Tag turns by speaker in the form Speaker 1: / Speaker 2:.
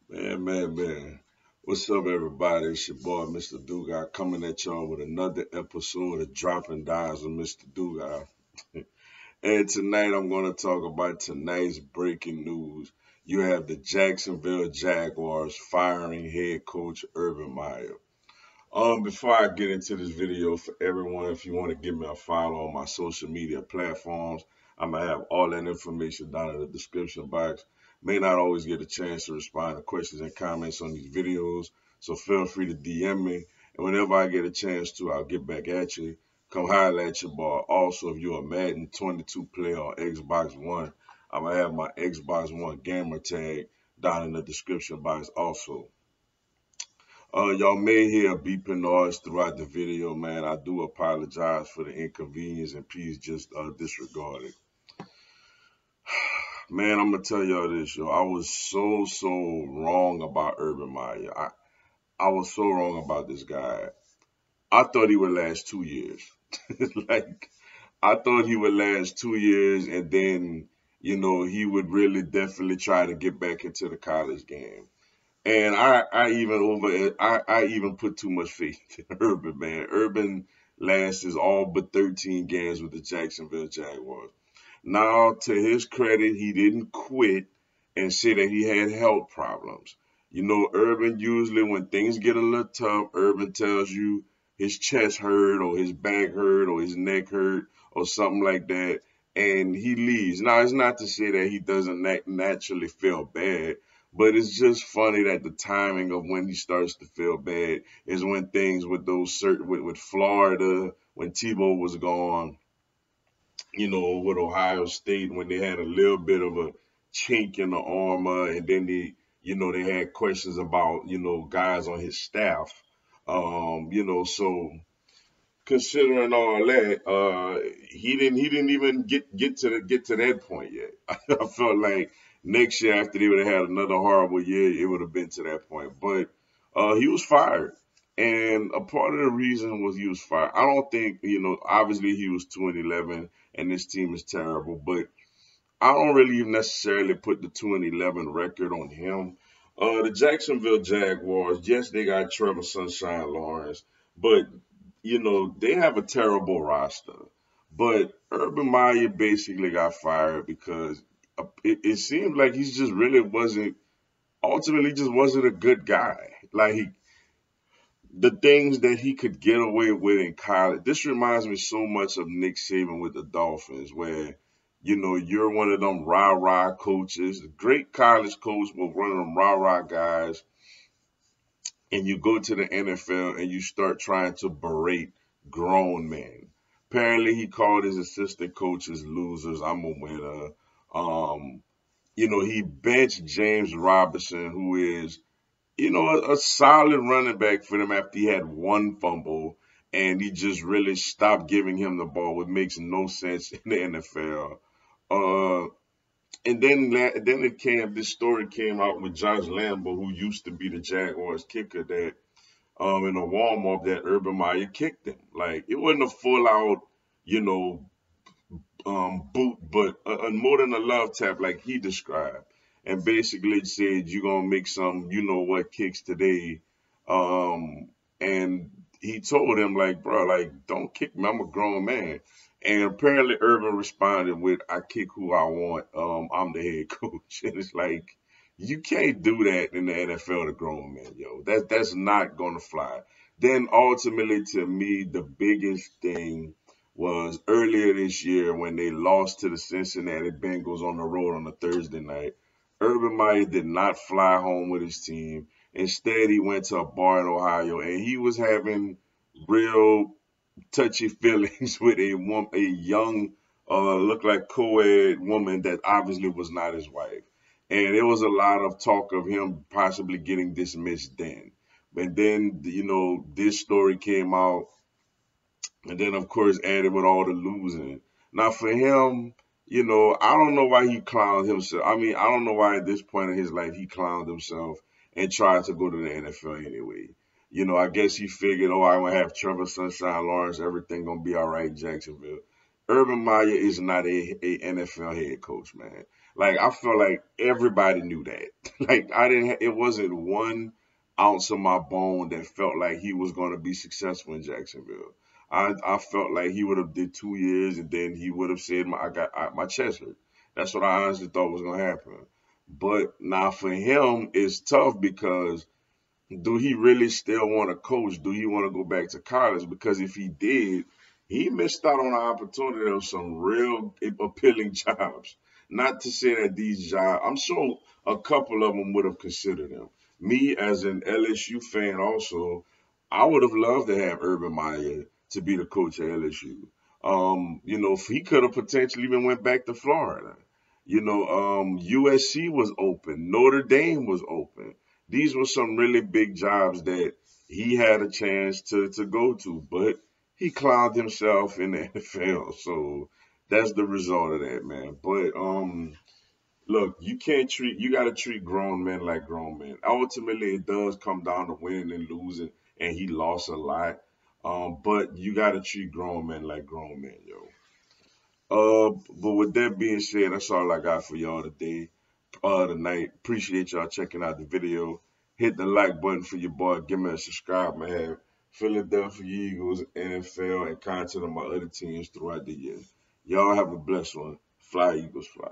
Speaker 1: Man. What's up, everybody? It's your boy, Mr. Dugai, coming at y'all with another episode of Dropping Dimes with Mr. Dugai. And tonight I'm going to talk about tonight's breaking news. You have the Jacksonville Jaguars firing head coach Urban Meyer. Before I get into this video, for everyone, if you want to give me a follow on my social media platforms, I'm gonna have all that information down in the description box. May not always get a chance to respond to questions and comments on these videos, so feel free to DM me. And whenever I get a chance to, I'll get back at you. Come holler at your boy. Also, if you're a Madden 22 player on Xbox One, I'm gonna have my Xbox One gamer tag down in the description box also. Y'all may hear a beeping noise throughout the video, man. I do apologize for the inconvenience, and please just disregard it. Man, I'm gonna tell y'all this, yo. I was so wrong about Urban Meyer. I was so wrong about this guy. I thought he would last 2 years. Like, I thought he would last 2 years, and then he would really definitely try to get back into the college game. And I even put too much faith in Urban, man. Urban lasts all but 13 games with the Jacksonville Jaguars. Now, to his credit, he didn't quit and say that he had health problems. Urban usually, when things get a little tough, Urban tells you his chest hurt or his back hurt or his neck hurt or something like that, and he leaves. Now, it's not to say that he doesn't naturally feel bad, but it's just funny that the timing of when he starts to feel bad is when things with with Florida, when Tebow was gone, with Ohio State, when they had a little bit of a chink in the armor, and then they had questions about, guys on his staff. So considering all that, he didn't even get to that point yet. I felt like next year, after they would have had another horrible year, it would have been to that point. But he was fired. And a part of the reason was he was fired. I don't think, obviously he was 2-11 and this team is terrible, but I don't really necessarily put the 2-11 record on him. The Jacksonville Jaguars, yes, they got Trevor Sunshine Lawrence, but they have a terrible roster. But Urban Meyer basically got fired because it seemed like he just really ultimately just wasn't a good guy. Like, the things that he could get away with in college. This reminds me so much of Nick Saban with the Dolphins, where, you're one of them rah-rah coaches, a great college coach, but one of them rah-rah guys, and you go to the NFL and you start trying to berate grown men. Apparently, he called his assistant coaches losers. I'm a winner. He benched James Robinson, who is a solid running back for them after he had one fumble, and he just really stopped giving him the ball, which makes no sense in the NFL. And then this story came out with Josh Lambo, who used to be the Jaguars kicker, that in a warm up that Urban Meyer kicked him. Like, it wasn't a full out, you know, boot, but more than a love tap, like he described, and basically said, "You're gonna make some, kicks today." And he told him, like, bro, like, don't kick me. I'm a grown man. And apparently, Urban responded with, "I kick who I want. I'm the head coach." And it's like, you can't do that in the NFL to grown men, yo. That's not gonna fly. Then ultimately, to me, the biggest thing was earlier this year when they lost to the Cincinnati Bengals on the road on a Thursday night. Urban Meyer did not fly home with his team. Instead, he went to a bar in Ohio, and he was having real touchy feelings with a young, looked like co-ed woman that obviously was not his wife. And there was a lot of talk of him possibly getting dismissed then. But then, this story came out, and then, of course, added with all the losing. Now, for him, I don't know why he clowned himself. I mean, I don't know why at this point in his life he clowned himself and tried to go to the NFL anyway. I guess he figured, oh, I'm going to have Trevor Sunshine Lawrence, everything going to be all right in Jacksonville. Urban Meyer is not a NFL head coach, man. Like I felt like everybody knew that. Like I didn't. It wasn't one ounce of my bone that felt like he was going to be successful in Jacksonville. I felt like he would have did 2 years and then he would have said my chest hurt. That's what I honestly thought was going to happen. But now for him, it's tough because do he really still want to coach? Do he want to go back to college? Because if he did, he missed out on the opportunity of some real appealing jobs. Not to say that these jobs, I'm sure a couple of them would have considered him. Me, as an LSU fan, also, I would have loved to have Urban Meyer to be the coach at LSU. He could have potentially even went back to Florida. USC was open. Notre Dame was open. These were some really big jobs that he had a chance to go to, but he clowned himself in the NFL. So that's the result of that, man. But look, you gotta treat grown men like grown men. Ultimately it does come down to winning and losing, and he lost a lot. But you gotta treat grown men like grown men, yo. But with that being said, that's all I got for y'all today. Tonight. Appreciate y'all checking out the video. Hit the like button for your boy. Give me a subscribe, man. Philadelphia Eagles, NFL, and content on my other teams throughout the year. Y'all have a blessed one. Fly, Eagles, fly.